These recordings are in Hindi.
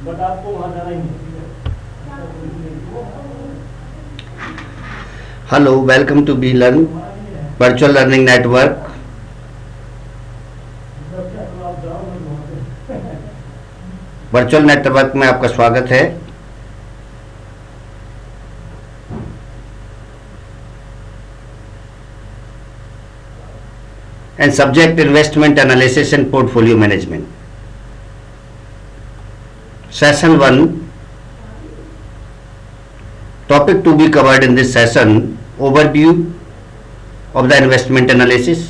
बट आपको वहां जाना ही नहीं। Hello, welcome to B learn virtual learning network. Virtual network में आपका स्वागत है। And subject investment analysis and portfolio management. Session 1, topic to be covered in this session: overview of the investment analysis।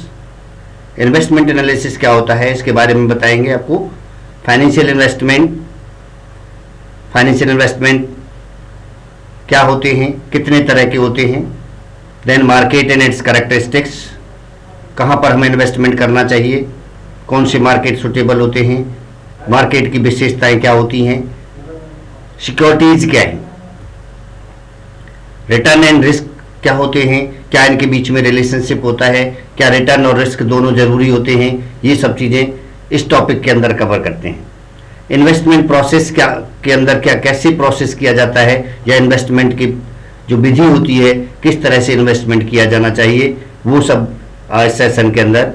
Investment analysis क्या होता है इसके बारे में बताएंगे आपको। फाइनेंशियल इन्वेस्टमेंट क्या होते हैं, कितने तरह के होते हैं। Then market and its characteristics, कहाँ पर हमें इन्वेस्टमेंट करना चाहिए, कौन से मार्केट सुटेबल होते हैं, मार्केट की विशेषताएं क्या होती हैं, सिक्योरिटीज क्या है, रिटर्न एंड रिस्क क्या होते हैं, क्या इनके बीच में रिलेशनशिप होता है, क्या रिटर्न और रिस्क दोनों जरूरी होते हैं। ये सब चीज़ें इस टॉपिक के अंदर कवर करते हैं। इन्वेस्टमेंट प्रोसेस क्या के अंदर क्या कैसे प्रोसेस किया जाता है, या इन्वेस्टमेंट की जो विधि होती है किस तरह से इन्वेस्टमेंट किया जाना चाहिए, वो सब आज सेशन के अंदर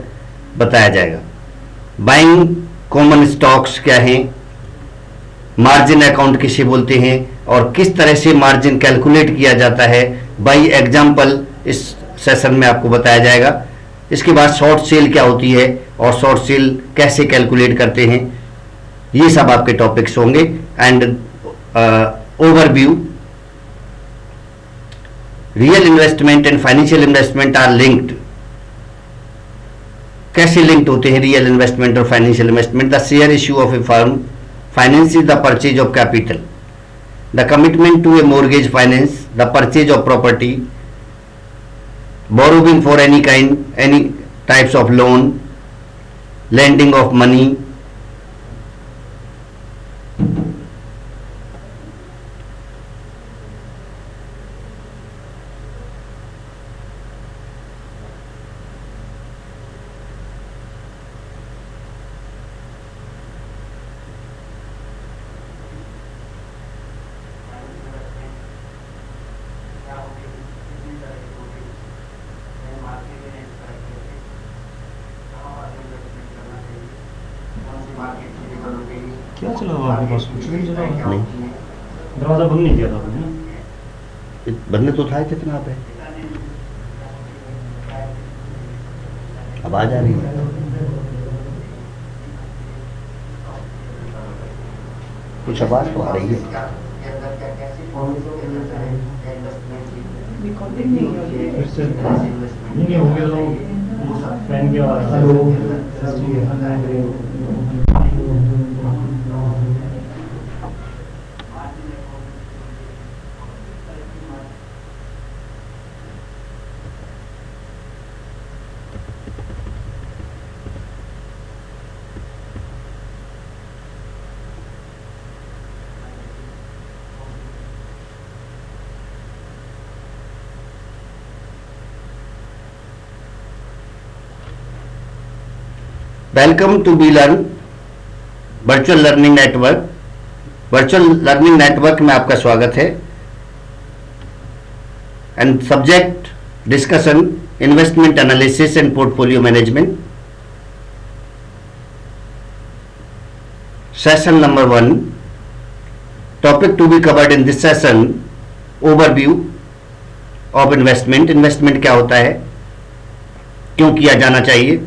बताया जाएगा। बाइंग कॉमन स्टॉक्स क्या हैं, मार्जिन अकाउंट किसे बोलते हैं, और किस तरह से मार्जिन कैलकुलेट किया जाता है बाई एग्जाम्पल इस सेशन में आपको बताया जाएगा। इसके बाद शॉर्ट सेल क्या होती है और शॉर्ट सेल कैसे कैलकुलेट करते हैं, ये सब आपके टॉपिक्स होंगे। And overview, real investment and financial investment are linked. कैसे लिंक्ड होते हैं रियल इन्वेस्टमेंट और financial investment. The share issue of a firm finances the purchase of capital, the commitment to a mortgage finance, the purchase of property, borrowing for any types of loan, lending of money, क्या चला हुआ आपके पास? कुछ नहीं चला हुआ? नहीं, दरवाजा बंद नहीं किया था आपने ना? बनने तो था कितना पे, आवाज आ रही है। कुछ आवाज तो आ रही है। फिर से नहीं हो गया तो फैन की आवाज। Welcome to B learn virtual learning network. Virtual learning network में आपका स्वागत है। And subject discussion investment analysis and portfolio management. Session number 1, topic to be covered in this session: overview of investment. Investment क्या होता है, क्यों किया जाना चाहिए,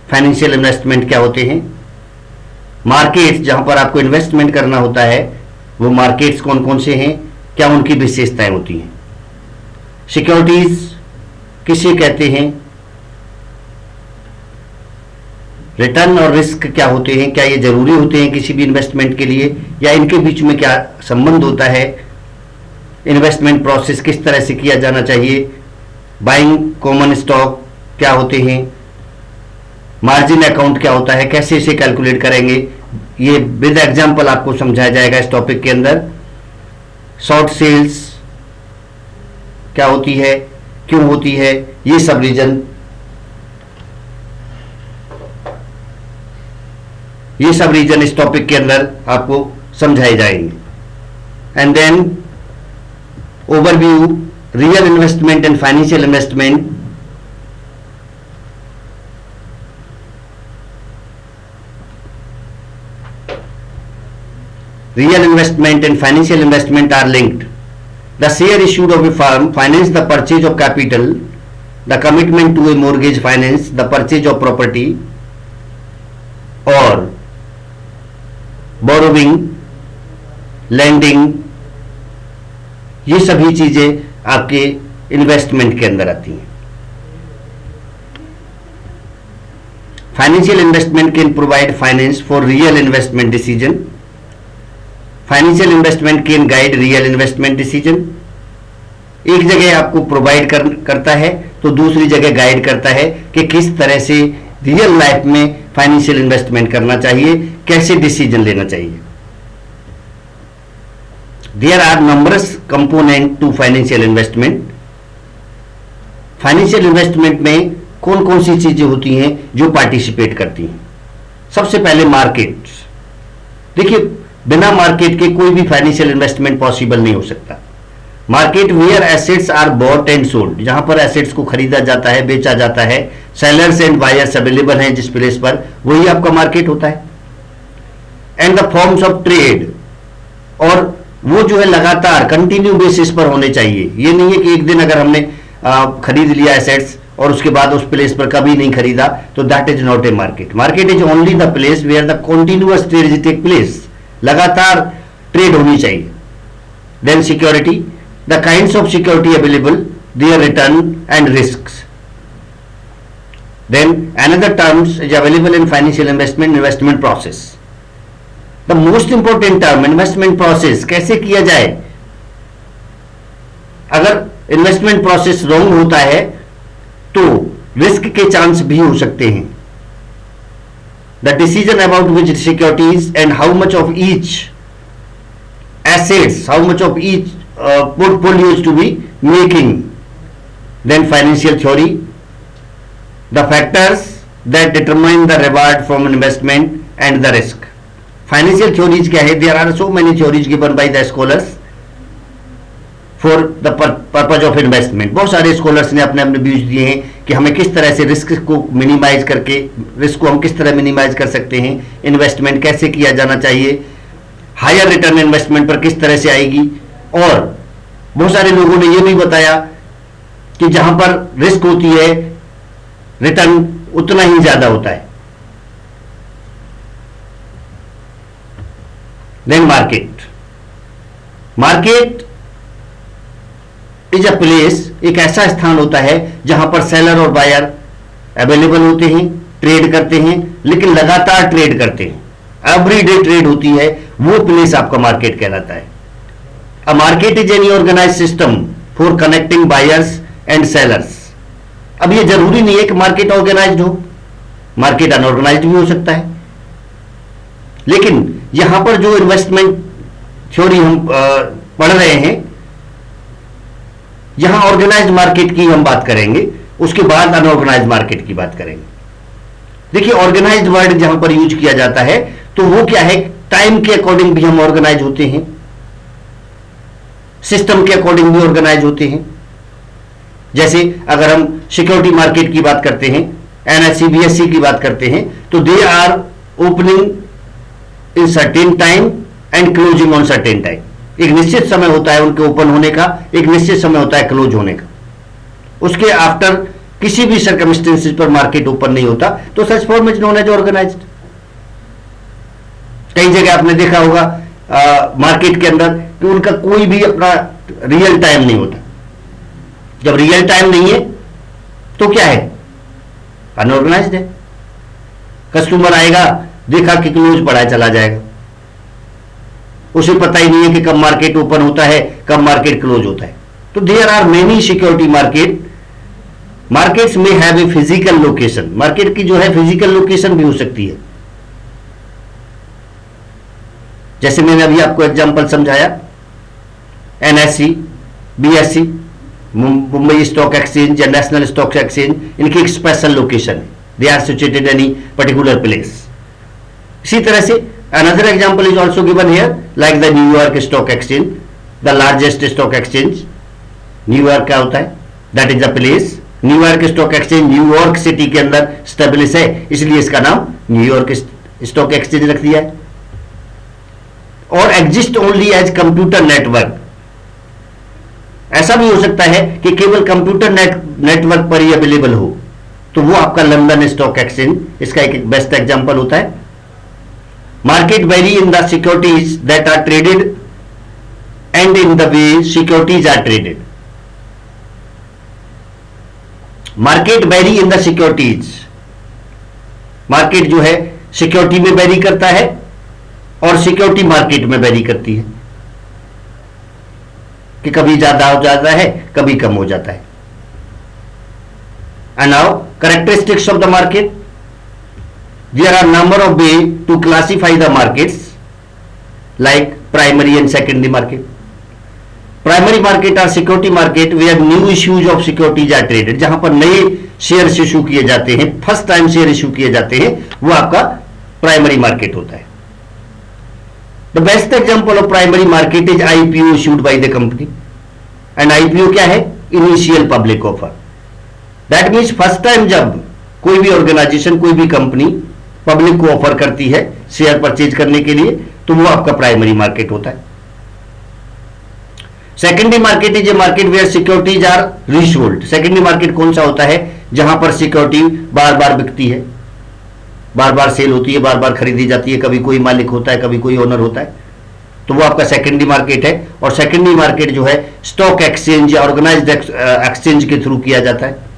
फाइनेंशियल इन्वेस्टमेंट क्या होते हैं, मार्केट्स जहां पर आपको इन्वेस्टमेंट करना होता है वो मार्केट्स कौन कौन से हैं, क्या उनकी विशेषताएं होती हैं, सिक्योरिटीज किसे कहते हैं, रिटर्न और रिस्क क्या होते हैं, क्या ये जरूरी होते हैं किसी भी इन्वेस्टमेंट के लिए, या इनके बीच में क्या संबंध होता है, इन्वेस्टमेंट प्रोसेस किस तरह से किया जाना चाहिए, बाइंग कॉमन स्टॉक क्या होते हैं, मार्जिन अकाउंट क्या होता है, कैसे इसे कैलकुलेट करेंगे, ये विद एग्जांपल आपको समझाया जाएगा इस टॉपिक के अंदर। शॉर्ट सेल्स क्या होती है, क्यों होती है, ये सब रीजन इस टॉपिक के अंदर आपको समझाए जाएंगे. And then overview, real investment and financial investment. Real investment and financial investment are linked. The share issued of a firm finance the purchase of capital, the commitment to a mortgage finance the purchase of property or borrowing, lending. ये सभी चीजें आपके इन्वेस्टमेंट के अंदर आती हैं. Financial investment can provide finance for real investment decision. Financial investment can guide real investment decision. एक जगह आपको प्रोवाइड करता है तो दूसरी जगह गाइड करता है कि किस तरह से रियल लाइफ में फाइनेंशियल इन्वेस्टमेंट करना चाहिए, कैसे डिसीजन लेना चाहिए. There are numbers component to financial investment. Financial investment में कौन कौन सी चीजें होती हैं जो पार्टिसिपेट करती हैं. सबसे पहले मार्केट. देखिए, बिना मार्केट के कोई भी फाइनेंशियल इन्वेस्टमेंट पॉसिबल नहीं हो सकता. Market where assets are bought and sold, जहां पर एसेट्स को खरीदा जाता है, बेचा जाता है, सेलर्स एंड बायर्स अवेलेबल हैं जिस प्लेस पर, वही आपका मार्केट होता है. And the forms of trade, और वो जो है लगातार कंटिन्यू बेसिस पर होने चाहिए. ये नहीं है कि एक दिन अगर हमने खरीद लिया एसेट्स और उसके बाद उस प्लेस पर कभी नहीं खरीदा, तो that is not a market. Market is only the place where the continuous trade take place. लगातार ट्रेड होनी चाहिए. Then security, the kinds of security available, their return and risks. Then another terms is available in financial investment process. The most important term investment process. कैसे किया जाए? अगर इन्वेस्टमेंट प्रोसेस रॉन्ग होता है तो रिस्क के चांस भी हो सकते हैं. The decision about which securities and how much of each assets, how much of each portfolio is to be making. Then financial theory, the factors that determine the reward from investment and the risk. Financial theories क्या है? There are so many theories given by the scholars for the purpose of investment. बहुत सारे स्कॉलर्स ने अपने अपने व्यूज दिए हैं कि हमें किस तरह से रिस्क को मिनिमाइज करके, रिस्क को हम किस तरह मिनिमाइज कर सकते हैं, इन्वेस्टमेंट कैसे किया जाना चाहिए, हायर रिटर्न इन्वेस्टमेंट पर किस तरह से आएगी. और बहुत सारे लोगों ने यह भी बताया कि जहां पर रिस्क होती है रिटर्न उतना ही ज्यादा होता है. Then market. Market is a place, एक ऐसा स्थान होता है जहां पर सेलर और बायर अवेलेबल होते हैं, ट्रेड करते हैं, लेकिन लगातार ट्रेड करते हैं, एवरीडे ट्रेड होती है, वो प्लेस आपका मार्केट कहलाता है. A market is any organize system for connecting buyers and sellers. अब ये जरूरी नहीं है कि मार्केट ऑर्गेनाइज्ड हो, मार्केट अनऑर्गेनाइज्ड भी हो सकता है. लेकिन यहां पर जो इन्वेस्टमेंट थ्योरी हम पढ़ रहे हैं, यहां ऑर्गेनाइज्ड मार्केट की हम बात करेंगे, उसके बाद अनऑर्गेनाइज्ड मार्केट की बात करेंगे. देखिए, ऑर्गेनाइज्ड वर्ड जहां पर यूज किया जाता है तो वो क्या है? टाइम के अकॉर्डिंग भी हम ऑर्गेनाइज होते हैं, सिस्टम के अकॉर्डिंग भी ऑर्गेनाइज होते हैं. जैसे अगर हम सिक्योरिटी मार्केट की बात करते हैं, एनएससी बीएससी की बात करते हैं, तो they are opening in certain time and closing on certain time. एक निश्चित समय होता है उनके ओपन होने का, एक निश्चित समय होता है क्लोज होने का. उसके आफ्टर किसी भी सर्कमस्टेंसेस पर मार्केट ओपन नहीं होता, तो such form is known as organized. कई जगह आपने देखा होगा मार्केट के अंदर कि उनका कोई भी अपना रियल टाइम नहीं होता. जब रियल टाइम नहीं है तो क्या है? अनऑर्गेनाइज्ड है. कस्टमर आएगा, देखा कि क्लोज पड़ा है, चला जाएगा. उसे पता ही नहीं है कि कब मार्केट ओपन होता है, कब मार्केट क्लोज होता है. तो there are many security market. Markets में have a physical location. Market की जो है फिजिकल लोकेशन भी हो सकती है. जैसे मैंने अभी आपको एग्जांपल समझाया, NSC BSC, Mumbai stock exchange या नेशनल स्टॉक एक्सचेंज, इनकी एक स्पेशल लोकेशन है. They are situated any particular place. इसी तरह से Another example is also given here, like the New York Stock Exchange, the largest stock exchange. New York क्या होता है? That is the place. New York stock exchange New York city के अंदर स्टेब्लिश है, इसलिए इसका नाम न्यूयॉर्क स्टॉक एक्सचेंज रख दिया है. और exist only as computer network. ऐसा भी हो सकता है कि केवल कंप्यूटर नेटवर्क पर ही अवेलेबल हो, तो वो आपका लंदन स्टॉक एक्सचेंज इसका एक बेस्ट एग्जांपल होता है. Market vary in the securities that are traded and in the way securities are traded. Market vary in the securities. Market जो है सिक्योरिटी में वेरी करता है और सिक्योरिटी मार्केट में वेरी करती है कि कभी ज्यादा हो जाता है, कभी कम हो जाता है. And now characteristics of the market. There are number of ways to classify the markets like primary and secondary market. Primary market are security market where new issues of securities are traded. जहां पर नए शेयर इशू किए जाते हैं, फर्स्ट टाइम शेयर इशू किए जाते हैं, वो आपका प्राइमरी मार्केट होता है. The best example of primary market is IPO issued by the company. And IPO क्या है? Initial public offer. That means first time जब कोई भी ऑर्गेनाइजेशन, कोई भी कंपनी पब्लिक को ऑफर करती है शेयर परचेज करने के लिए, तो वो आपका प्राइमरी मार्केट होता है. Secondary market is a market where securities are resold. Secondary market कौन सा होता है? जहां पर सिक्योरिटी बार बार बिकती है, बार बार सेल होती है, बार बार खरीदी जाती है. कभी कोई मालिक होता है, कभी कोई ओनर होता है, तो वो आपका सेकेंडरी मार्केट है. और सेकेंडरी मार्केट जो है स्टॉक एक्सचेंज या ऑर्गेनाइज्ड एक्सचेंज के थ्रू किया जाता है.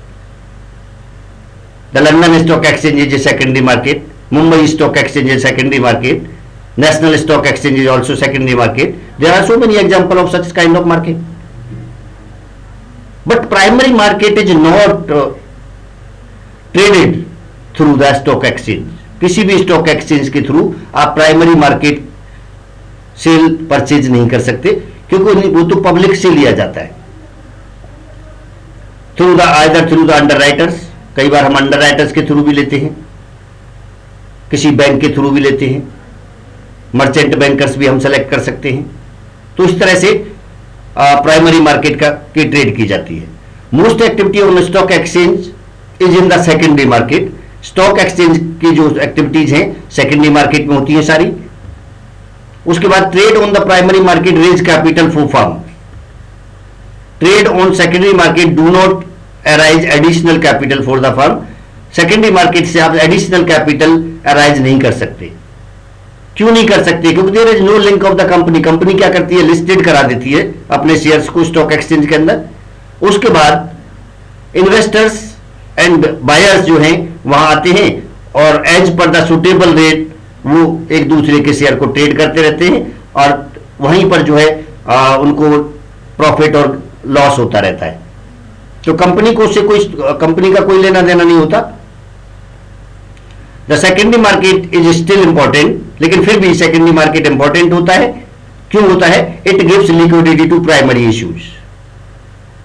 The London Stock Exchange is a secondary market. Mumbai Stock Exchange is a secondary market. National Stock Exchange is also secondary market. There are so many examples of such kind of market. But primary market is not traded through the stock exchange. किसी भी स्टॉक एक्सचेंज के थ्रू आप प्राइमरी मार्केट सेल परचेज नहीं कर सकते, क्योंकि वो तो पब्लिक से लिया जाता है. Through the either through the underwriters. कई बार हम अंडरराइटर्स के थ्रू भी लेते हैं, किसी बैंक के थ्रू भी लेते हैं, मर्चेंट बैंकर्स भी हम सेलेक्ट कर सकते हैं. तो इस तरह से प्राइमरी मार्केट की ट्रेड की जाती है. Most activity on stock exchange is in the secondary market. Stock exchange की जो एक्टिविटीज हैं सेकेंडरी मार्केट में होती है सारी. उसके बाद trade on the primary market raise capital for firm. Trade on secondary market do not arise additional capital for the firm. Secondary market से आप एडिशनल कैपिटल अराइज नहीं कर सकते. क्यों नहीं कर सकते? क्योंकि there is no link of the company. Company क्या करती है? लिस्टेड करा देती है अपने शेयर्स को स्टॉक एक्सचेंज के अंदर. उसके बाद इन्वेस्टर्स एंड बायर्स जो हैं वहां आते हैं और as per the suitable rate वो एक दूसरे के शेयर को ट्रेड करते रहते हैं, और वहीं पर जो है उनको प्रॉफिट और लॉस होता रहता है. तो कंपनी को उससे कंपनी का कोई लेना देना नहीं होता. The secondary market is still important, लेकिन फिर भी सेकेंडरी मार्केट इंपॉर्टेंट होता है. क्यों होता है? It gives liquidity to primary issues.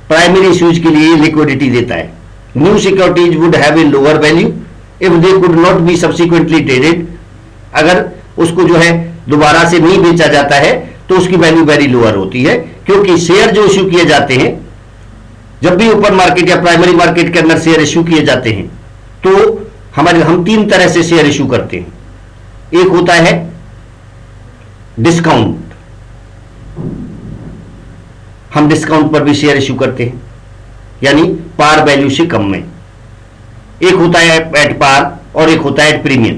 Primary issues के लिए लिक्विडिटी देता है. New securities would have a lower value if they could not be subsequently traded. अगर उसको जो है दोबारा से नहीं बेचा जाता है तो उसकी वैल्यू वेरी लोअर होती है, क्योंकि शेयर जो इश्यू किए जाते हैं, जब भी ओपन मार्केट या प्राइमरी मार्केट के अंदर शेयर इश्यू किए जाते हैं, तो हम तीन तरह से शेयर इश्यू करते हैं. एक होता है डिस्काउंट. हम डिस्काउंट पर भी शेयर इश्यू करते हैं, यानी पार वैल्यू से कम में. एक होता है एट पार और एक होता है एट प्रीमियम.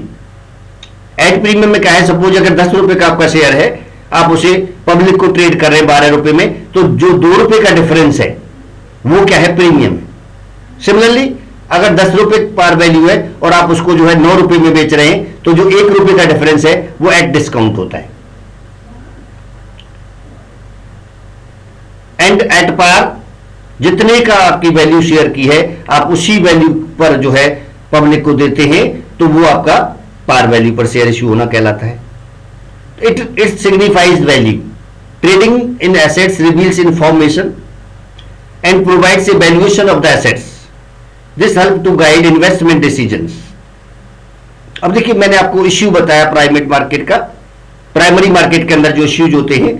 एट प्रीमियम में क्या है? सपोज अगर 10 रुपए का आपका शेयर है, आप उसे पब्लिक को ट्रेड कर रहे हैं 12 रुपए में, तो जो 2 रुपए का डिफरेंस है वो क्या है? प्रीमियम. सिमिलरली अगर 10 रुपए पार वैल्यू है और आप उसको जो है 9 रुपए में बेच रहे हैं, तो जो 1 रुपए का डिफरेंस है वो एट डिस्काउंट होता है. एंड एट पार जितने का आपकी वैल्यू शेयर की है, आप उसी वैल्यू पर जो है पब्लिक को देते हैं, तो वो आपका पार वैल्यू पर शेयर इश्यू होना कहलाता है. It signifies value. Trading in assets reveals information and provides a valuation of the assets. This help to guide investment decisions. अब देखिए, मैंने आपको इश्यू बताया प्राइवेट मार्केट का, प्राइमरी मार्केट के अंदर जो इश्यूज होते हैं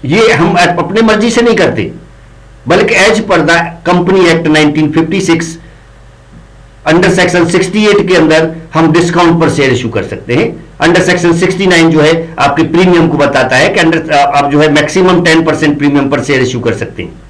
ये हम अपने मर्जी से नहीं करते, बल्कि as per the company act 1956 under section 68 के अंदर हम डिस्काउंट पर शेयर इशू कर सकते हैं। अंडर सेक्शन 69 जो है आपके प्रीमियम को बताता है कि आप जो है मैक्सिमम 10% प्रीमियम पर शेयर इशू कर सकते हैं।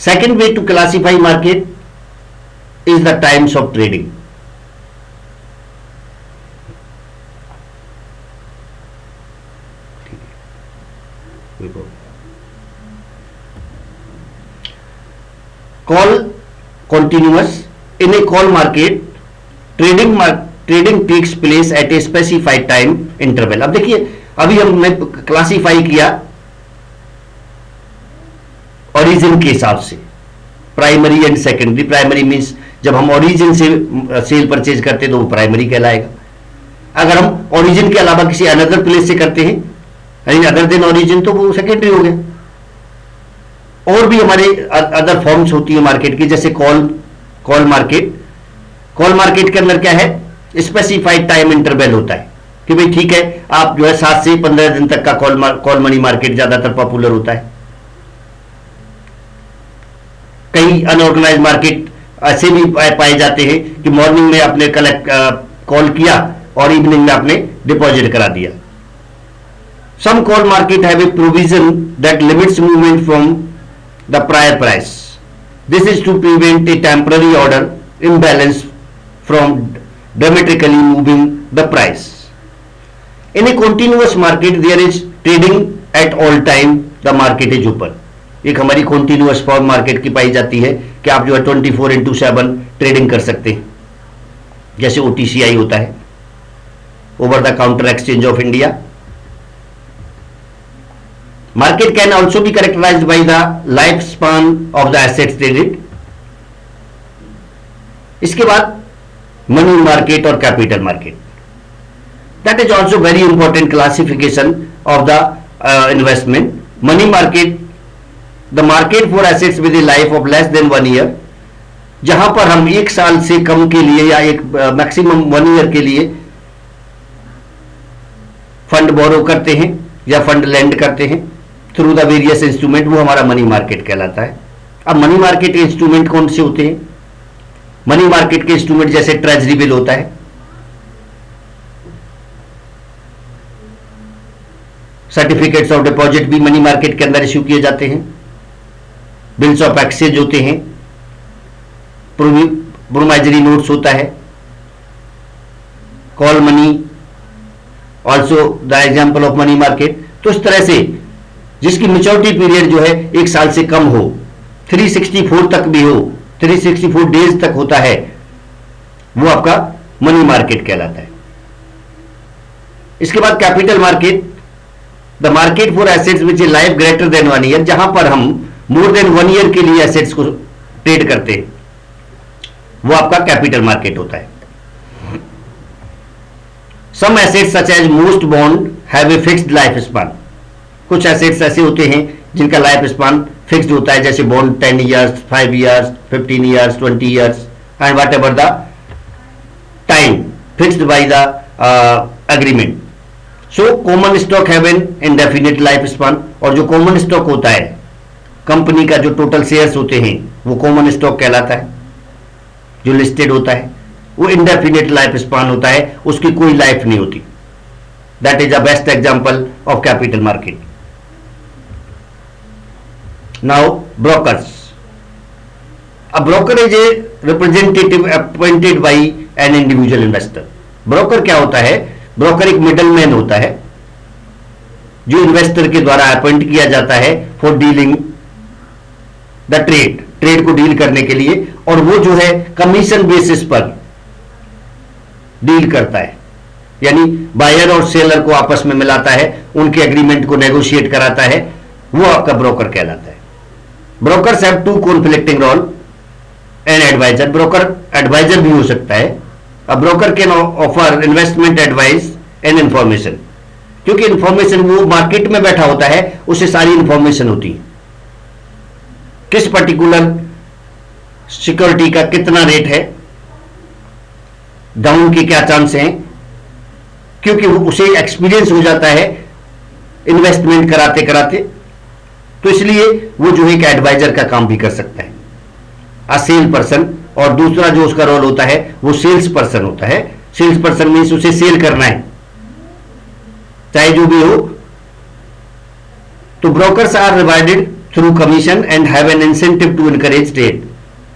Second way to classify market is the times of trading. Call continuous. In a call market, trading takes place at a specified time interval. अब देखिए, अभी हमने क्लासीफाई किया ओरिजिन के हिसाब से, primary and secondary. Primary means जब हम ओरिजिन से सेल परचेज करते हैं तो वो प्राइमरी कहलाएगा। अगर हम ओरिजिन के अलावा किसी अनदर प्लेस से करते हैं यानी अदर देन ओरिजिन तो वो सेकेंडरी हो गया। और भी हमारे अदर फॉर्म्स होती है मार्केट की, जैसे कॉल मार्केट। कॉल मार्केट के अंदर क्या है, स्पेसिफाइड टाइम इंटरवल होता है कि भाई ठीक है, आप जो है 7 से 15 दिन तक का कॉल मनी मार्केट ज्यादातर पॉपुलर होता है। कई अनऑर्गेनाइज मार्केट ऐसे भी पाए जाते हैं कि मॉर्निंग में आपने कॉल किया और इवनिंग में आपने डिपॉजिट करा दिया। Some call market have a provision that limits movement from the prior price. This is to prevent a temporary order imbalance from dramatically moving the price. In a continuous market there is trading at all time the market is open. एक हमारी कॉन्टिन्यूअस फॉर्म मार्केट की पाई जाती है कि आप जो है 24/7 ट्रेडिंग कर सकते हैं, जैसे OTCI होता है, over the counter exchange of India. Market can also be characterized by the life span of the assets traded. इसके बाद मनी मार्केट और capital market, that is also very important classification of the investment. Money market, the market for assets with a life of less than 1 year, जहां पर हम 1 साल से कम के लिए या एक मैक्सिमम 1 ईयर के लिए फंड बोरो करते हैं या फंड लेंड करते हैं थ्रू द वेरियस इंस्ट्रूमेंट, वो हमारा मनी मार्केट कहलाता है। अब मनी मार्केट के इंस्ट्रूमेंट कौन से होते हैं? मनी मार्केट के इंस्ट्रूमेंट जैसे ट्रेजरी बिल होता है, सर्टिफिकेट्स ऑफ डिपॉजिट भी मनी मार्केट के अंदर इश्यू किए जाते हैं, बिल्स ऑफ एक्सचेंज होते हैं, प्रोमाइजरी नोट्स होता है, call money also the example of money market. तो इस तरह से जिसकी मेच्योरिटी पीरियड जो है 1 साल से कम हो, 364 तक भी हो, 364 डेज तक होता है, वो आपका मनी मार्केट कहलाता है। इसके बाद capital market, the market for assets which is life greater than 1 year, जहां पर हम मोर देन 1 ईयर के लिए एसेट्स को ट्रेड करते हैं, वो आपका कैपिटल मार्केट होता है। Some assets such as most bond have a fixed life span. कुछ एसेट्स ऐसे होते हैं जिनका लाइफ स्पान फिक्स्ड होता है, जैसे bond 10 years, 5 years, 15 years, 20 years and what ever the time fixed by the agreement. So common stock have an indefinite life span, और जो कॉमन स्टॉक होता है, कंपनी का जो टोटल शेयर्स होते हैं, वो कॉमन स्टॉक कहलाता है। जो लिस्टेड होता है वो इंडेफिनिट लाइफ स्पान होता है, उसकी कोई लाइफ नहीं होती। That is the best example of capital market. Now brokers. A broker is a representative appointed by an individual investor. Broker क्या होता है? ब्रोकर एक मिडलमैन होता है जो इन्वेस्टर के द्वारा अपॉइंट किया जाता है फॉर डीलिंग द ट्रेड को डील करने के लिए, और वो जो है कमीशन बेसिस पर डील करता है, यानी बायर और सेलर को आपस में मिलाता है, उनके एग्रीमेंट को नेगोशिएट कराता है, वो आपका ब्रोकर कहलाता है। Brokers have 2 conflicting role and adviser. Broker adviser भी हो सकता है। A broker can offer investment advice and information. क्योंकि इंफॉर्मेशन वो मार्केट में बैठा होता है, उसे सारी इंफॉर्मेशन होती है, किस पर्टिकुलर सिक्योरिटी का कितना रेट है, डाउन के क्या चांस हैं, क्योंकि उसे एक्सपीरियंस हो जाता है इन्वेस्टमेंट कराते कराते। तो इसलिए वो जो है एक एडवाइजर का काम भी कर सकता है, अ सेल पर्सन। और दूसरा जो उसका रोल होता है वो सेल्स पर्सन होता है। सेल्स पर्सन मीन्स उसे सेल करना है, चाहे जो भी हो। तो brokers are rewarded through commission and have an incentive to encourage trade,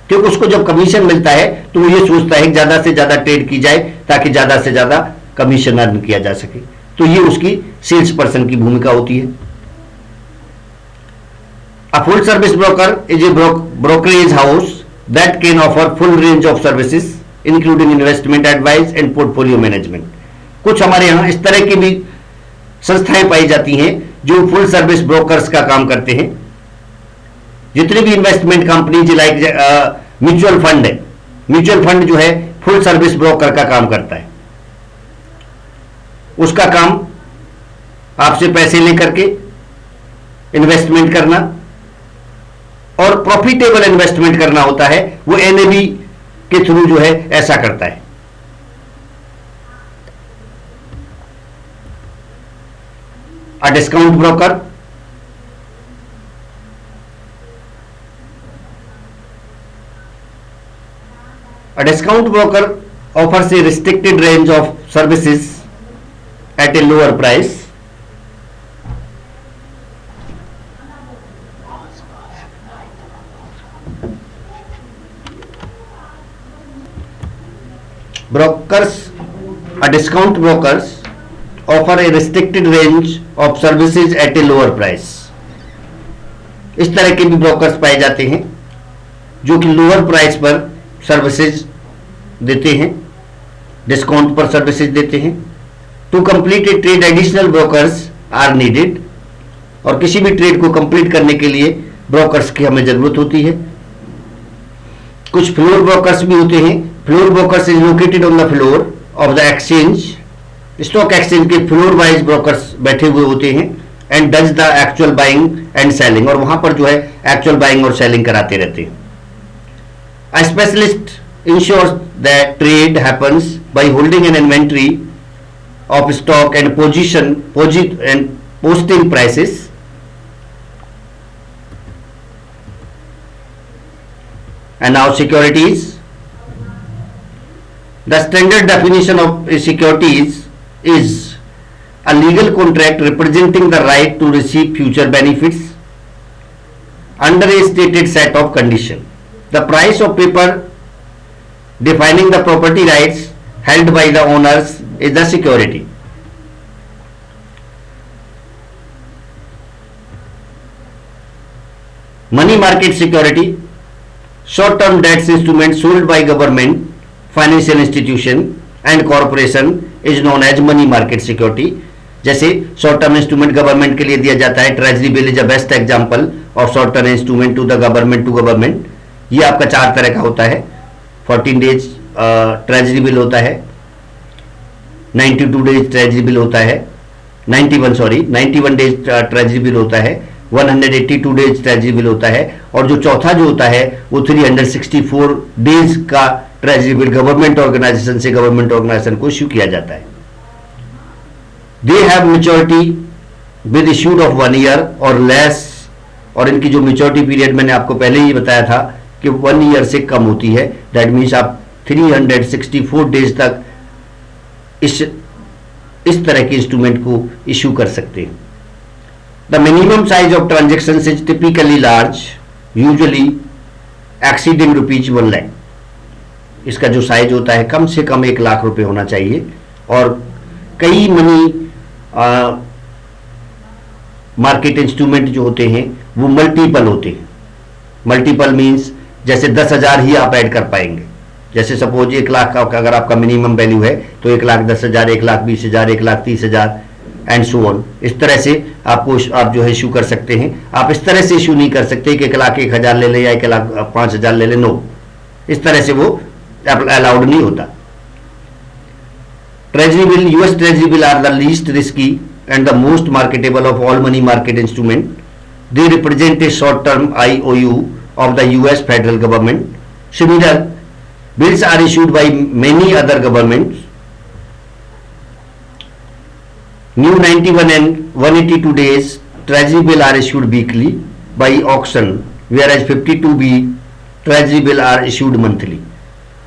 क्योंकि उसको जब कमीशन मिलता है तो वो ये सोचता है कि ज्यादा से ज्यादा ट्रेड की जाए ताकि ज्यादा से ज्यादा कमीशन अर्न किया जा सके। तो ये उसकी सेल्स पर्सन की भूमिका होती है। A full service broker is a brokerage house that can offer full range of services including investment advice and portfolio management. कुछ हमारे यहाँ इस तरह की भी संस्थाएं पाई जाती हैं जो फुल सर्विस ब्रोकर्स का काम करते हैं। जितनी भी investment companies like mutual fund है, म्यूचुअल फंड जो है फुल सर्विस ब्रोकर का काम करता है। उसका काम आपसे पैसे लेकर के इन्वेस्टमेंट करना और प्रॉफिटेबल इन्वेस्टमेंट करना होता है। वो एनएबी के थ्रू जो है ऐसा करता है। अ discount broker, a discount broker offers a restricted range of services at a lower price. A discount brokers offer a restricted range of services at a lower price. इस तरह के भी ब्रोकर्स पाए जाते हैं जो कि लोअर प्राइस पर सर्विसेज देते हैं, डिस्काउंट पर सर्विसेज देते हैं। To complete a trade additional brokers are needed, और किसी भी ट्रेड को कंप्लीट करने के लिए ब्रोकर्स की हमें जरूरत होती है। कुछ फ्लोर ब्रोकर्स भी होते हैं। Floor brokers is located on the floor of the exchange, stock exchange के फ्लोर वाइज ब्रोकर्स बैठे हुए होते हैं and does the actual buying and selling, और वहां पर जो है एक्चुअल बाइंग और सेलिंग कराते रहते हैं। A specialist ensures that trade happens by holding an inventory of stock and posting prices. And now securities. The standard definition of a securities is a legal contract representing the right to receive future benefits under a stated set of conditions. The price of paper defining the property rights held by the owners is the security. Money market security, short-term debt instruments sold by government, financial institution and corporation is known as money market security. जैसे शॉर्ट टर्म इंस्ट्रूमेंट गवर्नमेंट के लिए दिया जाता है, treasury bill is a best example of short term instrument to the government to government. ये आपका 4 तरह का होता है। 14 डेज ट्रेजरी बिल होता है, 92 डेज ट्रेजरी बिल होता है, 91 डेज ट्रेजरी बिल होता है, 182 डेज ट्रेजरी बिल होता है, और जो चौथा जो होता है वो 364 डेज का ट्रेजरी बिल गवर्नमेंट ऑर्गेनाइजेशन से गवर्नमेंट ऑर्गेनाइजेशन को इश्यू किया जाता है। They have maturity with issued of 1 year और लेस, और इनकी जो मैच्योरिटी पीरियड मैंने आपको पहले ही बताया था कि 1 ईयर से कम होती है। दैट मीन्स आप 364 डेज तक इस तरह के इंस्ट्रूमेंट को इश्यू कर सकते हैं। The minimum size of transaction is typically large, usually exceeding ₹1 lakh. इसका जो साइज होता है कम से कम 1 लाख रुपए होना चाहिए, और कई मनी मार्केट इंस्ट्रूमेंट जो होते हैं वो मल्टीपल होते हैं। मल्टीपल मींस जैसे 10,000 ही आप ऐड कर पाएंगे। जैसे सपोज 1 लाख का अगर आपका मिनिमम वैल्यू है तो 1,10,000, 1,20,000, 1,30,000 एंड सो ऑन। इस तरह से आप जो है इशू कर सकते हैं। आप इस तरह से इशू नहीं कर सकते कि 1,01,000 ले लें या 1,05,000 ले लें, नो, इस तरह से वो अलाउड नहीं होता। Treasury bill, US treasury bill are the least risky and the most marketable of all money market instrument. They represent a short-term IOU of the US federal government. Similar bills are issued by many other governments. New 91 and 182 days treasury bill are issued weekly by auction, whereas 52B treasury bill are issued monthly.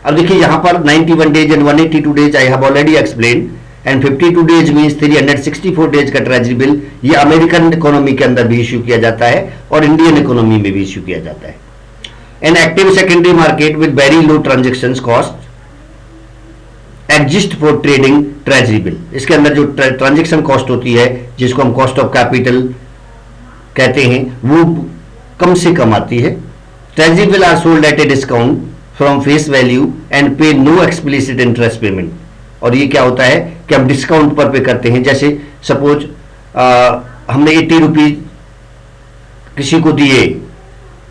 अब देखिए यहाँ पर 91 days and 182 days I have already explained, and 52 days means 364 days का ट्रेजरी बिल ये अमेरिकन इकोनॉमी के अंदर भी इश्यू किया जाता है और इंडियन इकोनॉमी में भी इश्यू किया जाता है. An active secondary market with very low transaction cost exist for trading treasury bill. इसके अंदर जो ट्रांजेक्शन कॉस्ट होती है, जिसको हम कॉस्ट ऑफ कैपिटल कहते हैं, वो कम से कम आती है. Treasury bill are sold at a discount from face value and pay no explicit interest payment. और ये क्या होता है कि हम डिस्काउंट पर पे करते हैं. जैसे सपोज हमने 80 रुपीज किसी को दिए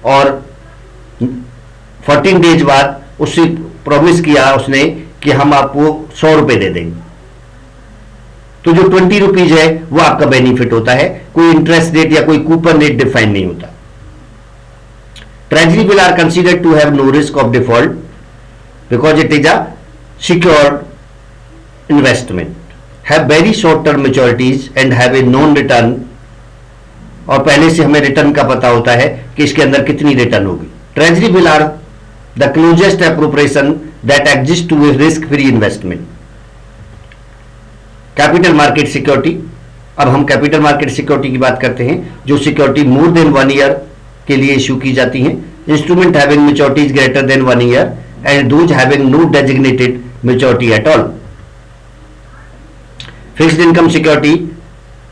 और 14 डेज बाद उससे प्रॉमिस किया उसने कि हम आपको 100 रुपए दे देंगे, तो जो 20 रुपीज है वो आपका बेनिफिट होता है. कोई इंटरेस्ट रेट या कोई कूपन रेट डिफाइन नहीं होता. Treasury bill are considered to have no risk of default because it is a secured investment, have very short term maturities and have a known return. और पहले से हमें रिटर्न का पता होता है कि इसके अंदर कितनी रिटर्न होगी. Treasury bill are the closest appropriation that exist to a risk free investment. Capital market security. अब हम कैपिटल मार्केट सिक्योरिटी की बात करते हैं, जो सिक्योरिटी मोर देन 1 ईयर के लिए इश्यू की जाती हैं. Instrument having maturities greater than 1 year and those having no designated maturity at all. Fixed income security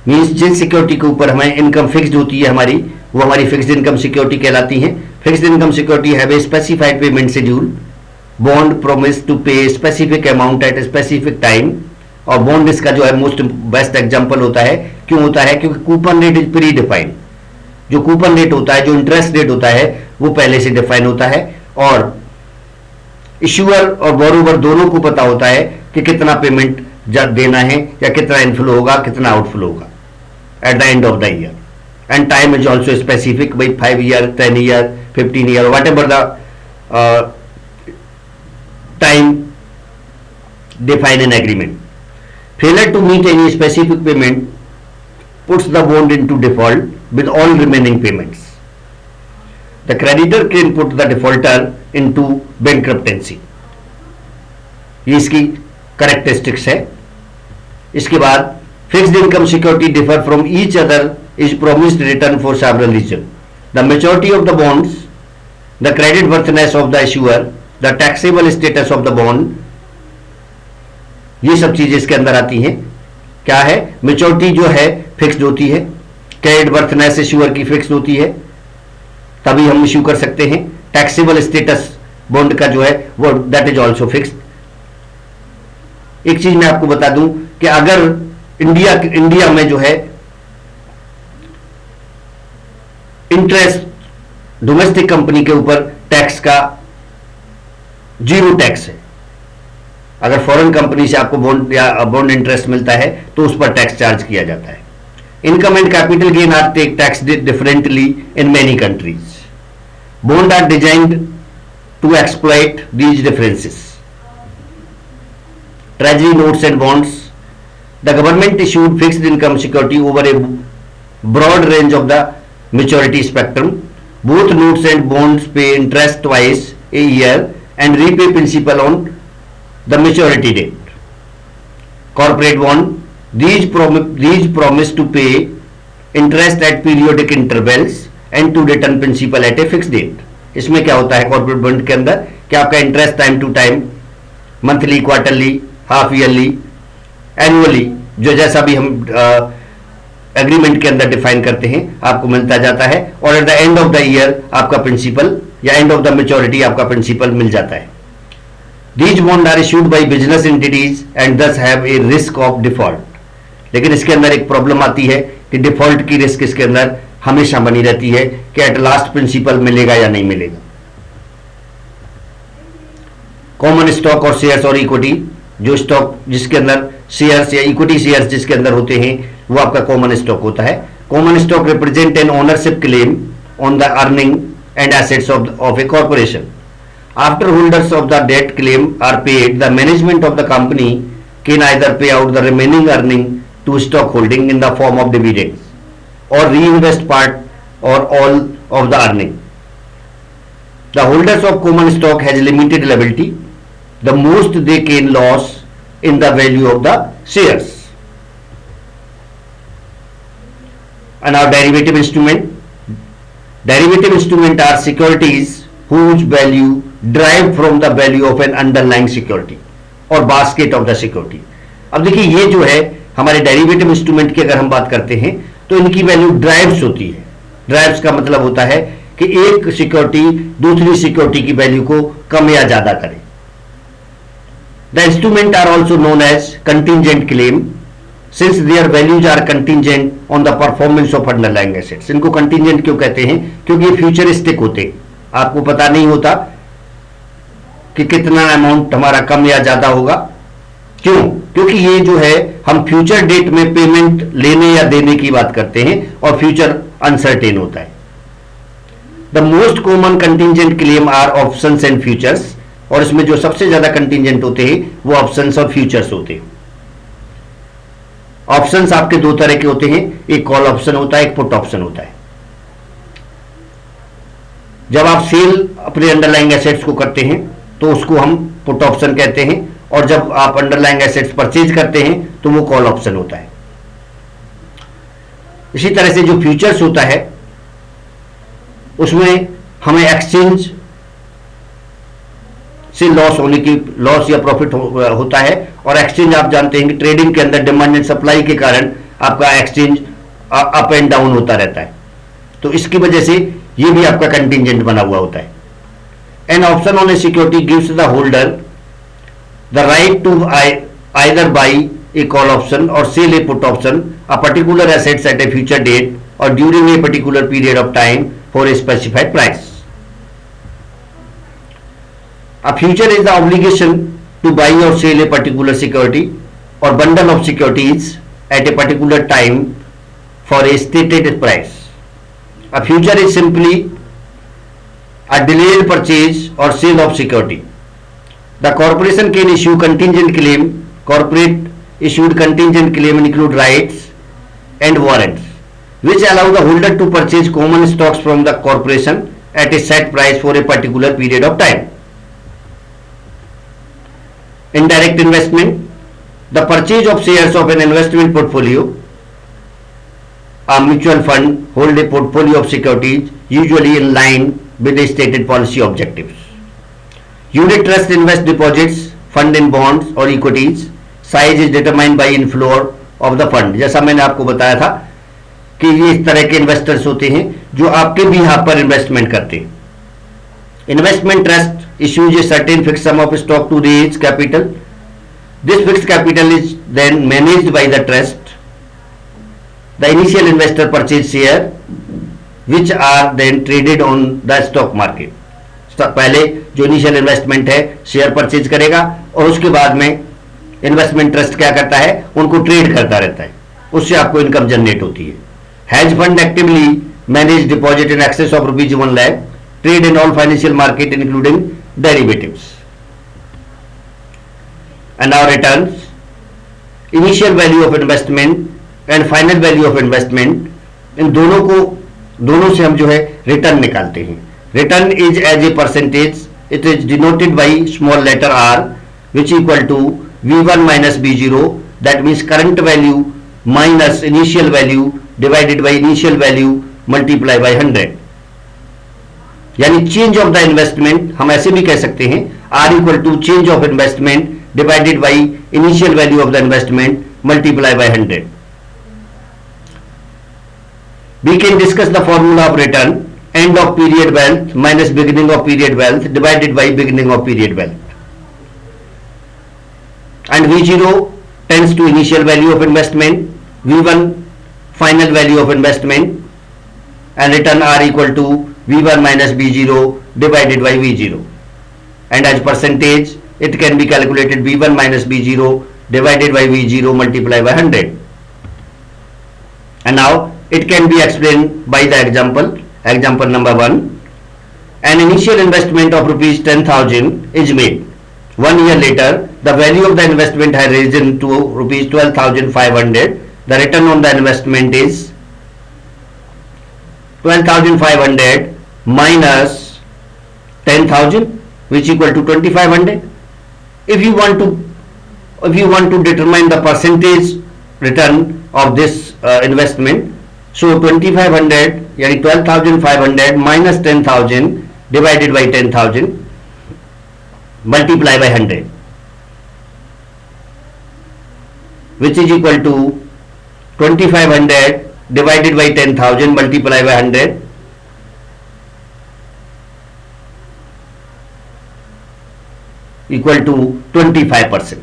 means जिन सिक्योरिटी के ऊपर हमें इनकम फिक्स्ड होती है हमारी, वो हमारी फिक्स्ड इनकम सिक्योरिटी कहलाती हैं. Fixed income security have a specified payment schedule. Bond promise to pay specific amount at specific time. और बॉन्ड इसका जो है मोस्ट बेस्ट एग्जांपल होता है. क्यों होता है? क्योंकि coupon rate is pre defined. जो कूपन रेट होता है, जो इंटरेस्ट रेट होता है, वो पहले से डिफाइन होता है और इश्यूअर और बोरोवर दोनों को पता होता है कि कितना पेमेंट देना है या कितना इनफ्लो होगा, कितना आउटफ्लो होगा at the end of the year. And time is also specific, भाई 5 year, 10 year, 15 year, whatever the time define in agreement. Failure to meet any specific payment puts the bond into default with all remaining payments. The creditor can put the defaulter into bankruptcy. ये इसकी characteristics है. इसके बाद fixed income security differ from each other is promised return for several reasons. The maturity of the bonds, the credit worthiness of the issuer, the taxable status of the bond, ये सब चीजें इसके अंदर आती हैं. क्या है? मेच्योरिटी जो है फिक्स्ड होती है, क्रेडिट वर्थनेस इश्यूअर की फिक्स्ड होती है, तभी हम इश्यू कर सकते हैं. टैक्सेबल स्टेटस बॉन्ड का जो है वो दैट इज आल्सो फिक्स्ड. एक चीज मैं आपको बता दूं कि अगर इंडिया में जो है इंटरेस्ट डोमेस्टिक कंपनी के ऊपर टैक्स का 0 टैक्स है. अगर फॉरेन कंपनी से आपको बॉन्ड इंटरेस्ट मिलता है तो उस पर टैक्स चार्ज किया जाता है. Income and capital gain are take tax differently in many countries. Bond are designed to exploit these differences. Treasury notes and bonds. The government issued fixed income security over a broad range of the maturity spectrum. Both notes and bonds pay interest twice a year and repay principal on the maturity date. Corporate bond, these promise to pay interest at periodic intervals and to return principal at a fixed date. इसमें क्या होता है कॉर्पोरेट बॉन्ड के अंदर कि आपका interest time to time, monthly, quarterly, half yearly, annually, जो जैसा भी हम एग्रीमेंट के अंदर डिफाइन करते हैं आपको मिलता जाता है. और eight the end of the year आपका प्रिंसिपल या एंड ऑफ द मेच्योरिटी आपका प्रिंसिपल मिल जाता है. These bonds are issued by business entities and thus have a risk of default. लेकिन इसके अंदर एक प्रॉब्लम आती है कि डिफॉल्ट की रिस्क इसके अंदर हमेशा बनी रहती है कि एट लास्ट प्रिंसिपल मिलेगा या नहीं मिलेगा. कॉमन स्टॉक और शेयर्स और इक्विटी, जो स्टॉक जिसके अंदर शेयर्स या इक्विटी शेयर्स जिसके अंदर होते हैं, वो आपका कॉमन स्टॉक होता है। Common stock represent an ownership claim on the earning and assets of a corporation. After holders of the debt claim are paid, the management of the company can either pay out the remaining earning to stock holding in the form of dividends or reinvest part or all of the earning. The holders of common stock has limited liability. The most they can lose in the value of the shares. And our derivative instrument. Derivative instrument are securities whose value derived from the value of an underlying security or basket of the security. अब देखिए ये जो है हमारे डेरिवेटिव इंस्ट्रूमेंट की अगर हम बात करते हैं तो इनकी वैल्यू ड्राइव्स होती है। ड्राइव्स का मतलब होता है कि एक सिक्योरिटी दूसरी सिक्योरिटी की वैल्यू को कम या ज्यादा करे। The instrument are also known as contingent claim since their values are contingent on the performance of underlying assets. इनको कंटिंजेंट क्यों कहते हैं? क्योंकि ये फ्यूचरिस्टिक होते हैं, आपको पता नहीं होता कि कितना अमाउंट हमारा कम या ज्यादा होगा। क्यों? क्योंकि ये जो है हम फ्यूचर डेट में पेमेंट लेने या देने की बात करते हैं और फ्यूचर अनसर्टेन होता है। The most common contingent claim are options and futures, और इसमें जो सबसे ज्यादा कंटिंजेंट होते हैं वो ऑप्शंस और फ्यूचर्स होते हैं। ऑप्शंस आपके दो तरह के होते हैं, एक कॉल ऑप्शन होता है, एक पुट ऑप्शन होता है। जब आप सेल अपने अंडरलाइंग एसेट्स को करते हैं तो उसको हम पुट ऑप्शन कहते हैं, और जब आप अंडरलाइंग एसेट्स परचेज करते हैं तो वो कॉल ऑप्शन होता है। इसी तरह से जो फ्यूचर्स होता है उसमें हमें एक्सचेंज से लॉस या प्रॉफिट होता है, और एक्सचेंज आप जानते हैं कि ट्रेडिंग के अंदर डिमांड एंड सप्लाई के कारण आपका एक्सचेंज अप एंड डाउन होता रहता है, तो इसकी वजह से ये भी आपका कंटिंजेंट बना हुआ होता है। An option on A security gives the holder the right to either buy a call option or sell a put option a particular assets at a future date or during a particular period of time for a specified price. A future is the obligation to buy or sell a particular security or bundle of securities at a particular time for a stated price. A future is simply a delayed purchase or sale of security. The corporation can issue contingent claim. Corporate issued contingent claim include rights and warrants, which allow the holder to purchase common stocks from the corporation at a set price for a particular period of time. Indirect investment, the purchase of shares of an investment portfolio. A mutual fund hold a portfolio of securities usually in line with the stated policy objectives. Unit trust invest deposits, fund in bonds or equities. Size is determined by inflow of the fund. जैसा मैंने आपको बताया था कि ये इस तरह के इन्वेस्टर्स होते हैं जो आपके भी यहाँ पर इन्वेस्टमेंट करते हैं। Investment trust issues a certain fixed sum of stock to raise capital. This fixed capital is then managed by the trust. The initial investor purchase share which are then traded on the stock market. पहले जो इनिशियल इन्वेस्टमेंट है शेयर परचेज करेगा, और उसके बाद में इन्वेस्टमेंट ट्रस्ट क्या करता है, उनको ट्रेड करता रहता है, उससे आपको इनकम जनरेट होती है। Hedge fund actively manage deposit in excess of ₹1 lakh, trade in all financial market including derivatives. And now returns, initial value of investment and final value of investment, इन दोनों से हम जो है रिटर्न निकालते हैं। Return is as a percentage. It is denoted by small letter r, which equal to V1 minus V0. That means current value minus initial value divided by initial value multiply by 100. यानी चेंज ऑफ द इन्वेस्टमेंट हम ऐसे भी कह सकते हैं, R equal to change of investment divided by initial value of the investment multiply by 100. We can discuss the formula of return. End of period wealth minus beginning of period wealth divided by beginning of period wealth. And V0 tends to initial value of investment, V1 final value of investment, and return R equal to V1 minus V0 divided by V0. And as percentage, it can be calculated V1 minus V0 divided by V0 multiplied by 100. And now it can be explained by the example. Example number 1. An initial investment of rupees 10,000 is made. 1 year later, the value of the investment has risen to rupees 12,500. The return on the investment is 12,500 minus 10,000, which equal to 2,500. If you want to determine the percentage return of this investment, so 2,500 यानी 12,500 minus 10,000 divided by 10,000 multiply by 100, which is equal to 2,500 divided by 10,000 multiply by 100 equal to 25%.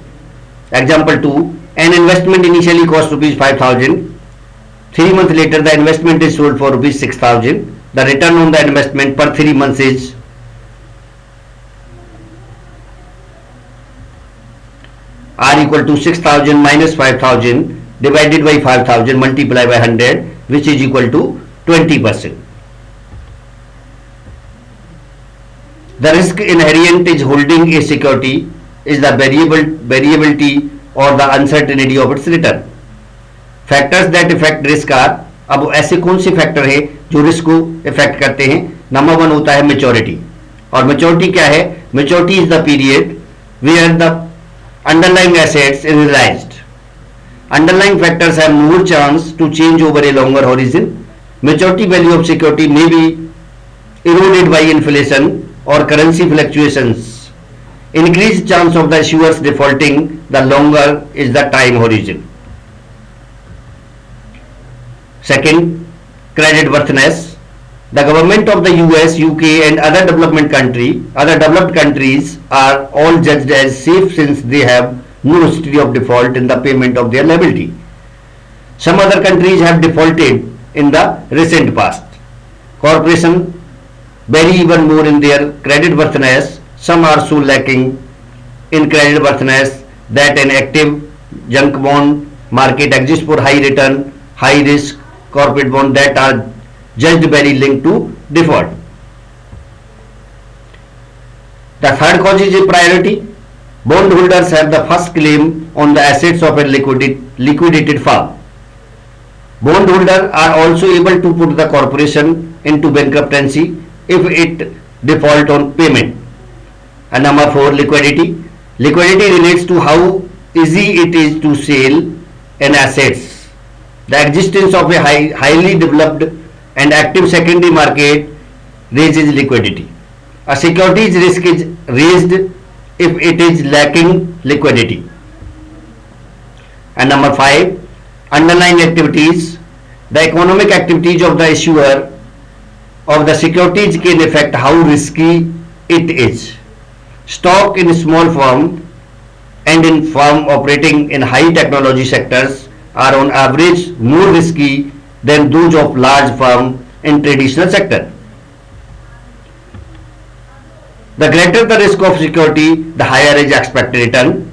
Example 2. An investment initially cost rupees 5,000. 3 months later, the investment is sold for rupees 6,000. The return on the investment per 3 months is R equal to 6,000 minus 5,000 divided by 5,000 multiplied by 100, which is equal to 20%. The risk inherent in holding a security is the variability or the uncertainty of its return. Factors that affect risk are, अब ऐसे कौन से फैक्टर है जो रिस्क को इफेक्ट करते हैं? नंबर 1 होता है मैच्योरिटी. और मैच्योरिटी क्या है? Maturity is the period where the underlying assets is realized. Underlying factors have more chance to change over a longer horizon. Maturity value of security may be eroded by inflation or currency fluctuations. Increased chance of the issuers defaulting the longer is the time horizon. Second, credit worthiness. The government of the US, UK and other developed countries are all judged as safe since they have no history of default in the payment of their liability. Some other countries have defaulted in the recent past. Corporations vary even more in their credit worthiness. Some are so lacking in credit worthiness that an active junk bond market exists for high return, high risk corporate bonds that are judged very linked to default. The third cause is a priority. Bondholders have the first claim on the assets of a liquidated firm. Bondholders are also able to put the corporation into bankruptcy if it default on payment. And number 4, liquidity. Liquidity relates to how easy it is to sell an assets. The existence of a highly developed and active secondary market raises liquidity. A securities risk is raised if it is lacking liquidity. And number 5, underlying activities. The economic activities of the issuer of the securities can affect how risky it is. Stock in small firm and in firm operating in high technology sectors are on average more risky than those of large firm in traditional sector. The greater the risk of security, the higher is expected return.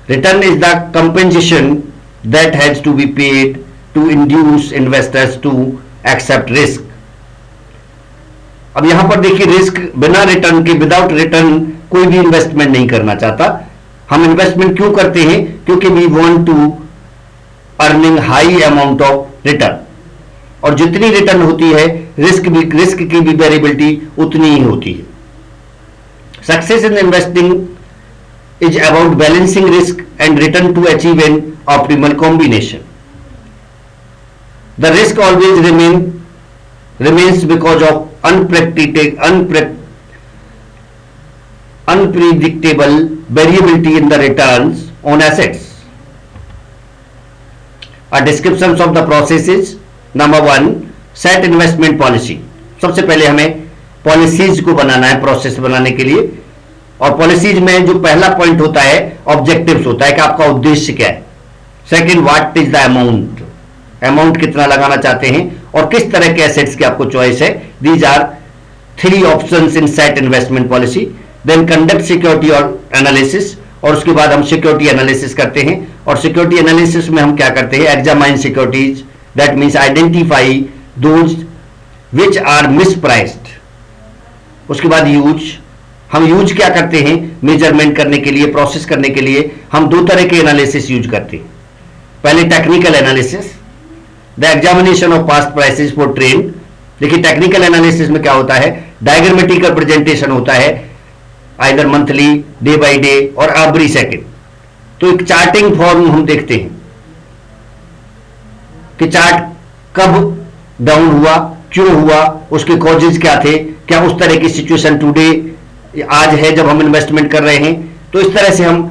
Return is the compensation that has to be paid to induce investors to accept risk. अब यहां पर देखिए, रिस्क बिना रिटर्न के, विदाउट रिटर्न कोई भी इन्वेस्टमेंट नहीं करना चाहता. हम इन्वेस्टमेंट क्यों करते हैं? क्योंकि we want to earning high amount of return. और जितनी रिटर्न होती है, रिस्क की भी वेरिएबिलिटी उतनी ही होती है. Success in investing is about balancing risk and return to achieve an optimal combination. The risk always remains because of unpredictable variability in the returns on assets. A description of the processes. Number 1, set investment policy. सबसे पहले हमें पॉलिसीज को बनाना है, प्रोसेस बनाने के लिए. और पॉलिसीज में जो पहला पॉइंट होता है, ऑब्जेक्टिव्स होता है कि आपका उद्देश्य क्या है. Second, what is the amount. Amount कितना लगाना चाहते हैं और किस तरह के एसेट्स की आपको चॉइस है. These are 3 options in set investment policy. Then conduct security और एनालिसिस. और उसके बाद हम सिक्योरिटी एनालिसिस करते हैं. और सिक्योरिटी एनालिसिस में हम क्या करते हैं? Examine securities, that means identify those which are mispriced. उसके बाद यूज, हम यूज क्या करते हैं मेजरमेंट करने के लिए, प्रोसेस करने के लिए हम दो तरह के एनालिसिस यूज करते हैं। पहले technical analysis, the examination of past prices for trend. देखिए टेक्निकल एनालिसिस में क्या होता है, डायग्रामेटिकल प्रेजेंटेशन होता है, either monthly, day by day और एवरी सेकंड। तो एक चार्टिंग फॉर्म हम देखते हैं कि चार्ट कब डाउन हुआ, क्यों हुआ, उसके कॉजेज क्या थे, क्या उस तरह की सिचुएशन टुडे आज है जब हम इन्वेस्टमेंट कर रहे हैं। तो इस तरह से हम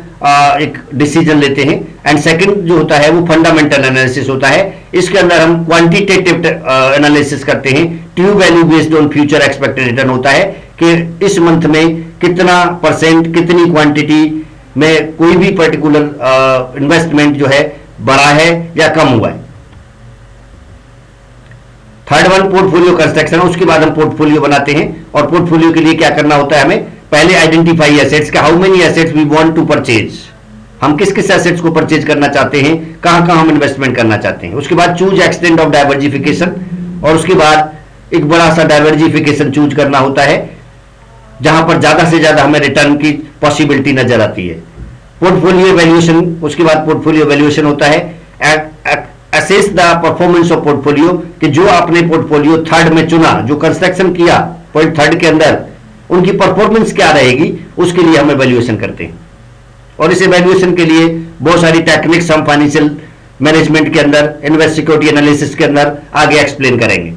एक डिसीजन लेते हैं। एंड सेकंड जो होता है वो फंडामेंटल एनालिसिस होता है। इसके अंदर हम क्वांटिटेटिव एनालिसिस करते हैं, true value based on future expected return होता है कि इस मंथ में कितना परसेंट, कितनी क्वांटिटी में कोई भी पर्टिकुलर इन्वेस्टमेंट जो है बढ़ा है या कम हुआ है। थर्ड वन पोर्टफोलियो कंस्ट्रक्शन, उसके बाद हम पोर्टफोलियो बनाते हैं। और पोर्टफोलियो के लिए क्या करना होता है, हमें पहले आइडेंटिफाई एसेट्स का, how many assets we want to purchase, हम किस किस एसेट्स को परचेज करना चाहते हैं, कहां कहां हम इन्वेस्टमेंट करना चाहते हैं। उसके बाद चूज एक्सटेंट ऑफ डाइवर्सिफिकेशन, और उसके बाद एक बड़ा सा डाइवर्सिफिकेशन चूज करना होता है जहां पर ज्यादा से ज्यादा हमें रिटर्न की पॉसिबिलिटी नजर आती है। पोर्टफोलियो वैल्यूएशन, उसके बाद पोर्टफोलियो वैल्यूएशन होता है assess the performance of portfolio, कि जो आपने पोर्टफोलियो थर्ड में चुना, जो कंस्ट्रक्शन किया पॉइंट थर्ड के अंदर, उनकी परफॉर्मेंस क्या रहेगी, उसके लिए हम वैल्यूएशन करते हैं। और इस वैल्यूएशन के लिए बहुत सारी टेक्निक्स हम फाइनेंशियल मैनेजमेंट के अंदर, इन्वेस्ट सिक्योरिटी एनालिसिस के अंदर आगे एक्सप्लेन करेंगे।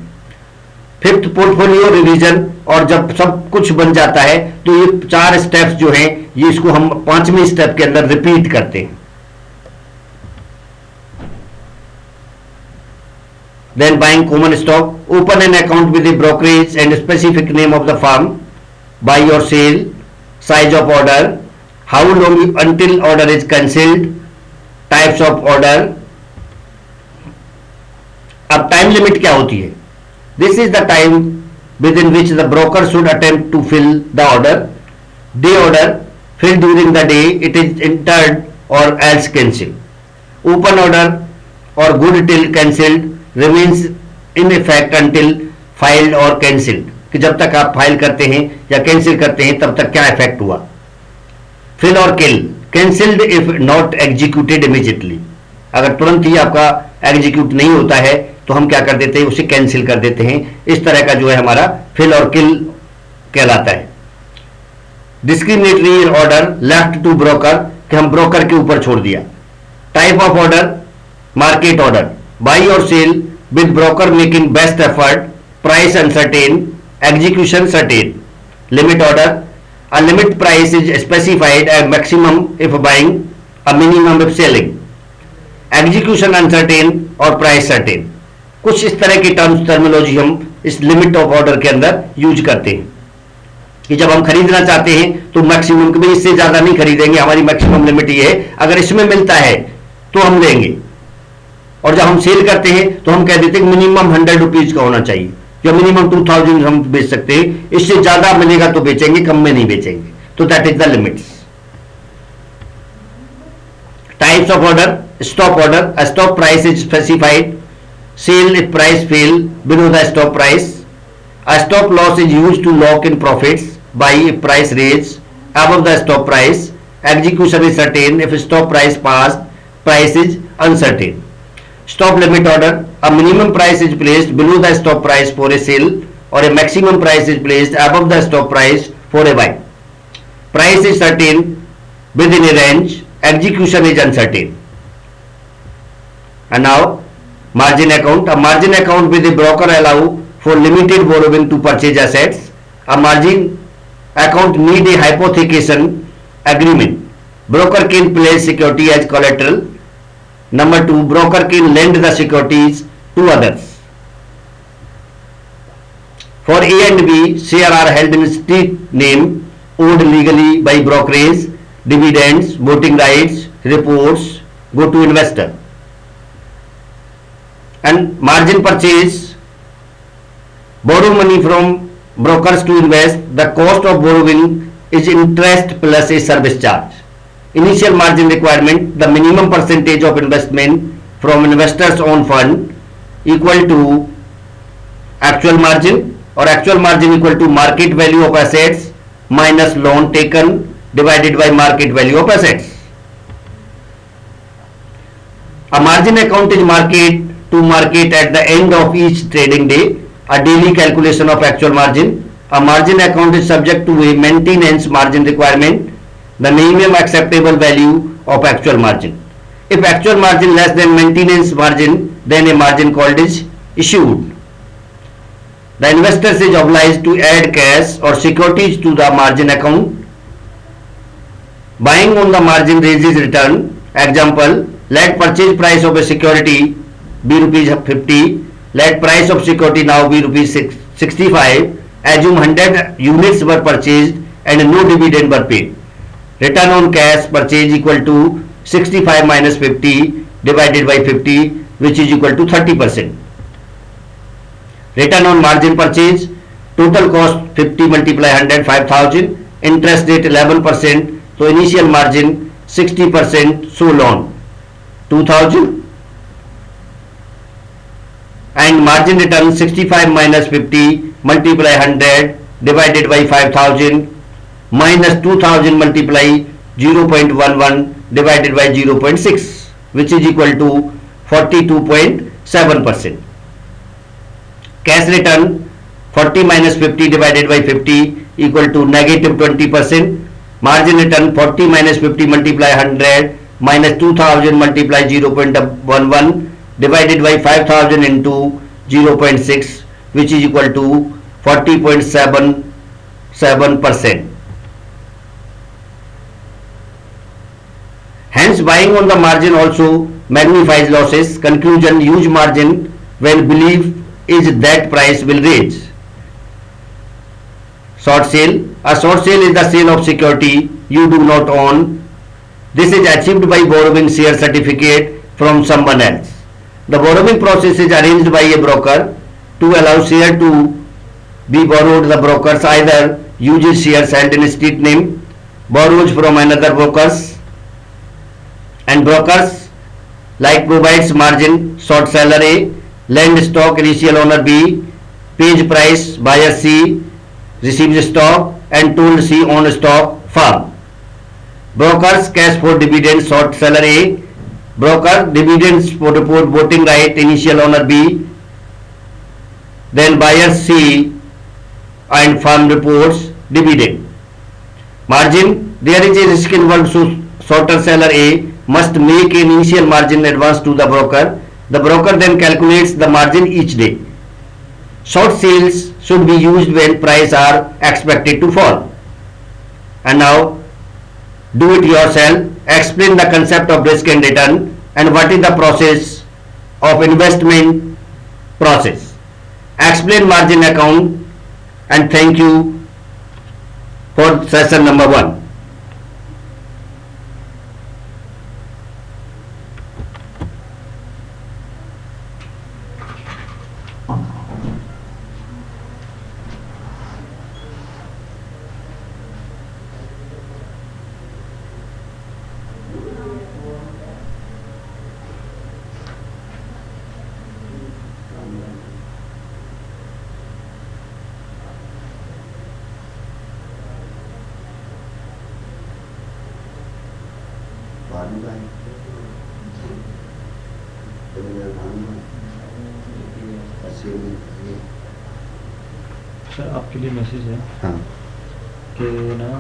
फिफ्थ पोर्टफोलियो रिवीजन, और जब सब कुछ बन जाता है तो ये 4 स्टेप्स जो हैं, ये इसको हम 5वें स्टेप के अंदर रिपीट करते हैं। Then buying common stock, open an account with the brokerage and specific name of the firm, buy or sell, size of order, how long until order is cancelled, types of order। अब टाइम लिमिट क्या होती है, this is the time within which the broker should attempt to fill the order, day order filled during the day it is entered or else cancelled, open order or good till cancelled remains in effect until filed or cancelled, कि जब तक आप फाइल करते हैं या कैंसिल करते हैं तब तक क्या इफेक्ट हुआ। Fill or kill, cancelled if not executed immediately, अगर तुरंत ही आपका एग्जीक्यूट नहीं होता है तो हम क्या कर देते हैं, उसे कैंसिल कर देते हैं। इस तरह का जो है हमारा फिल और किल कहलाता है। Discriminatory order left to broker, कि हम ब्रोकर के ऊपर छोड़ दिया। Type of order, market order, buy or sell with broker making best effort, price uncertain, execution certain। limit order, a limit price is specified, a maximum if buying, a minimum if selling। execution uncertain और price certain, कुछ इस तरह की टर्मिनोलॉजी हम इस लिमिट ऑफ ऑर्डर के अंदर यूज करते हैं कि जब हम खरीदना चाहते हैं तो मैक्सिमम, कि इससे ज्यादा नहीं खरीदेंगे, हमारी मैक्सिमम लिमिट ये है, अगर इसमें मिलता है तो हम लेंगे। और जब हम सेल करते हैं तो हम कह देते हैं मिनिमम 100 रुपीज का होना चाहिए, या मिनिमम 2000 हम बेच सकते हैं, इससे ज्यादा मिलेगा तो बेचेंगे, कम में नहीं बेचेंगे। तो that is the limits. Types of order, stop order, a stop price is specified, sell if price fell below the stop price, a stop loss is used to lock in profits, buy if price raise above the stop price, execution is certain if stop price passed, price is uncertain। Stop limit order, a minimum price is placed below the stop price for a sale or a maximum price is placed above the stop price for a buy। Price is certain within a range, execution is uncertain। And now margin account, a margin account with a broker allow for limited borrowing to purchase assets। A margin account need a hypothecation agreement, broker can place security as collateral। Number 2, broker can lend the securities to others। For A and B, share are held in street name, owned legally by brokerage, dividends, voting rights, reports go to investor। And margin purchase, borrow money from brokers to invest, the cost of borrowing is interest plus a service charge। Initial margin requirement, the minimum percentage of investment from investors own fund equal to actual margin, और actual margin equal to market value of assets minus loan taken divided by market value of assets. A margin account is market to market at the end of each trading day, a daily calculation of actual margin. A margin account is subject to a maintenance margin requirement, the minimum acceptable value of actual margin. If actual margin less than maintenance margin, then a margin called is issued. The investor is obliged to add cash or securities to the margin account. Buying on the margin raises return. Example, let purchase price of a security be rupees 50, let price of security now be rupees 65, assume 100 units were purchased and no dividend were paid. Return on cash purchase equal to 65 minus 50 divided by 50, which is equal to 30%. Return on margin purchase, total cost 50 multiply 100, 5,000, interest rate 11%, so initial margin 60%, so loan 2,000, and margin return 65 minus 50 multiply 100 divided by 5,000 minus 2,000 multiply 0.11 divided by 0.6, which is equal to 42.7%. Cash return 40 minus 50 divided by 50 equal to negative 20%. Margin return 40 minus 50 multiply 100 minus 2000 multiply 0.11 divided by 5000 into 0.6, which is equal to 40.77%. Hence, buying on the margin also magnifies losses. Conclusion, use margin when belief is that price will raise. Short sale. A short sale is the sale of security you do not own. This is achieved by borrowing share certificate from someone else. The borrowing process is arranged by a broker to allow share to be borrowed. The brokers either uses shares held in street name, borrows from another brokers, and brokers like provides margin, short seller A, lend stock initial owner B, pays price buyer C, receives stock and told C on stock firm. Brokers cash for dividends, short seller A, broker dividends for report voting right initial owner B, then buyer C and firm reports dividend. Margin, there is a risk involved, so shorter seller A must make an initial margin advance to the broker. The broker then calculates the margin each day. Short sales should be used when prices are expected to fall. And now, do it yourself. Explain the concept of risk and return and what is the process of investment process. Explain margin account, and thank you for session number 1. Sir आपके लिए मैसेज है हाँ. कि ना